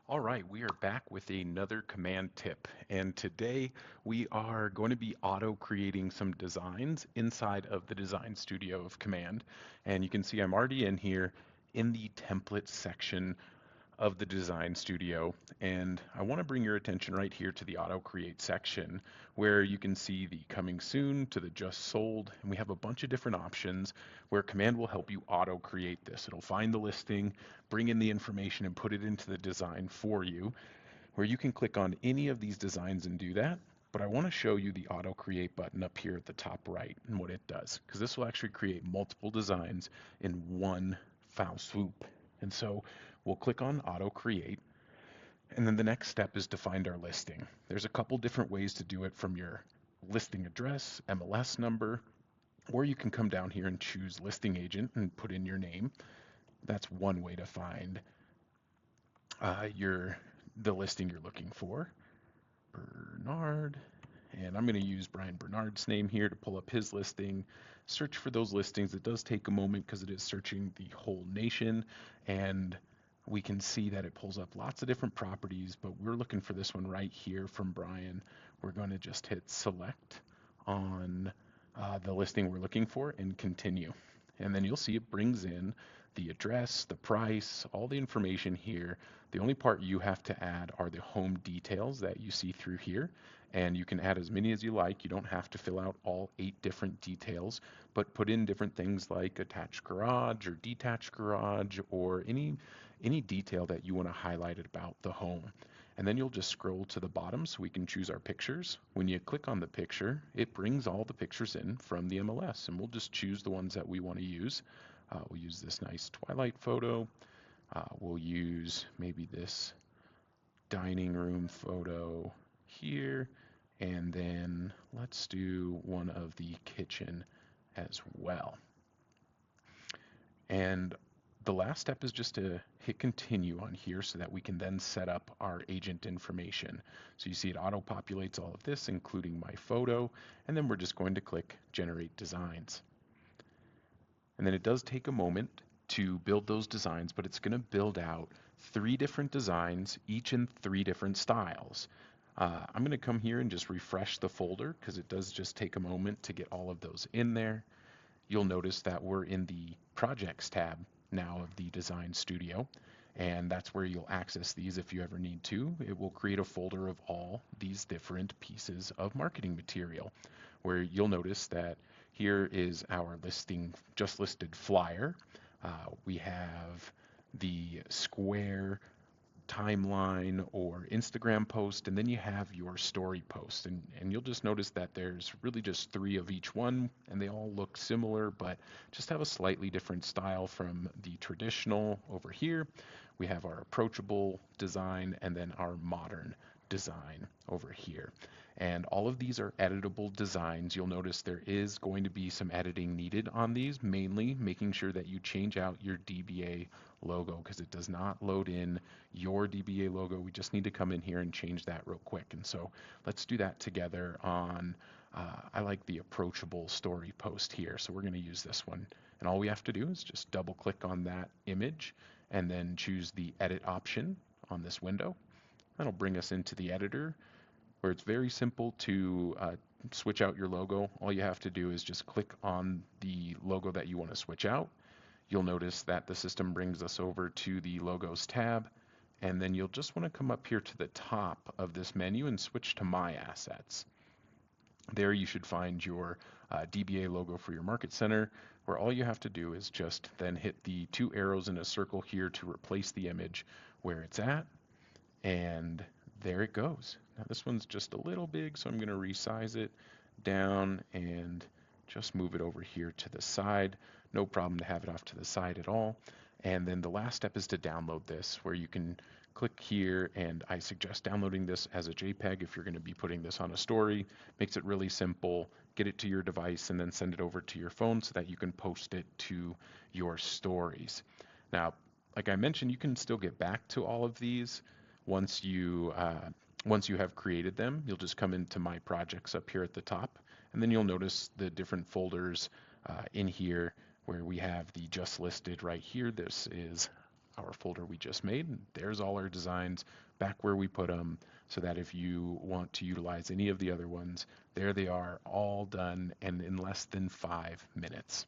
All right, we are back with another command tip, and today we are going to be auto creating some designs inside of the Design Studio of Command. And you can see I'm already in here in the template section of the Design Studio. And I want to bring your attention right here to the Auto Create section where you can see the coming soon to the just sold. And we have a bunch of different options where Command will help you auto create this. It'll find the listing, bring in the information, and put it into the design for you, where you can click on any of these designs and do that. But I want to show you the auto create button up here at the top right and what it does, because this will actually create multiple designs in one foul swoop. And so we'll click on auto create. And then the next step is to find our listing. There's a couple different ways to do it from your listing address, MLS number, or you can come down here and choose listing agent and put in your name. That's one way to find your the listing you're looking for. Bernard, and I'm going to use Brian Bernard's name here to pull up his listing. Search for those listings. It does take a moment because it is searching the whole nation, and we can see that it pulls up lots of different properties, but we're looking for this one right here from Brian. We're going to just hit select on the listing we're looking for and continue. And then you'll see it brings in the address, the price, all the information here. The only part you have to add are the home details that you see through here. And you can add as many as you like. You don't have to fill out all 8 different details, but put in different things like attached garage or detached garage or any detail that you want to highlight about the home. And then you'll just scroll to the bottom so we can choose our pictures. When you click on the picture, it brings all the pictures in from the MLS, and we'll just choose the ones that we want to use. We'll use this nice twilight photo. We'll use maybe this dining room photo here, and then let's do one of the kitchen as well. And the last step is just to hit continue on here so that we can then set up our agent information. So you see it auto populates all of this, including my photo, and then we're just going to click generate designs. And then it does take a moment to build those designs, but it's going to build out 3 different designs, each in 3 different styles. I'm going to come here and just refresh the folder because it does just take a moment to get all of those in there. You'll notice that we're in the projects tab now of the Design Studio, and that's where you'll access these if you ever need to. It will create a folder of all these different pieces of marketing material, where you'll notice that here is our listing, just listed flyer. We have the square timeline or Instagram post, and then you have your story post. And you'll just notice that there's really just 3 of each one, and they all look similar, but just have a slightly different style from the traditional over here. We have our approachable design and then our modern design over here. And all of these are editable designs. You'll notice there is going to be some editing needed on these, mainly making sure that you change out your DBA logo because it does not load in your DBA logo. We just need to come in here and change that real quick. And so let's do that together on, I like the approachable story post here. So we're going to use this one. And all we have to do is just double click on that image and then choose the edit option on this window. That'll bring us into the editor where it's very simple to switch out your logo. All you have to do is just click on the logo that you want to switch out. You'll notice that the system brings us over to the Logos tab, and then you'll just want to come up here to the top of this menu and switch to My Assets. There you should find your DBA logo for your market center, where all you have to do is just then hit the 2 arrows in a circle here to replace the image where it's at, and there it goes. Now this one's just a little big, so I'm going to resize it down and just move it over here to the side. No problem to have it off to the side at all. And then the last step is to download this, where you can click here, and I suggest downloading this as a JPEG if you're going to be putting this on a story. Makes it really simple. Get it to your device and then send it over to your phone so that you can post it to your stories. Now, like I mentioned, you can still get back to all of these once you have created them. You'll just come into My Projects up here at the top, and then you'll notice the different folders in here where we have the just listed right here. This is our folder we just made. There's all our designs back where we put them, so that if you want to utilize any of the other ones, there they are, all done and in less than 5 minutes.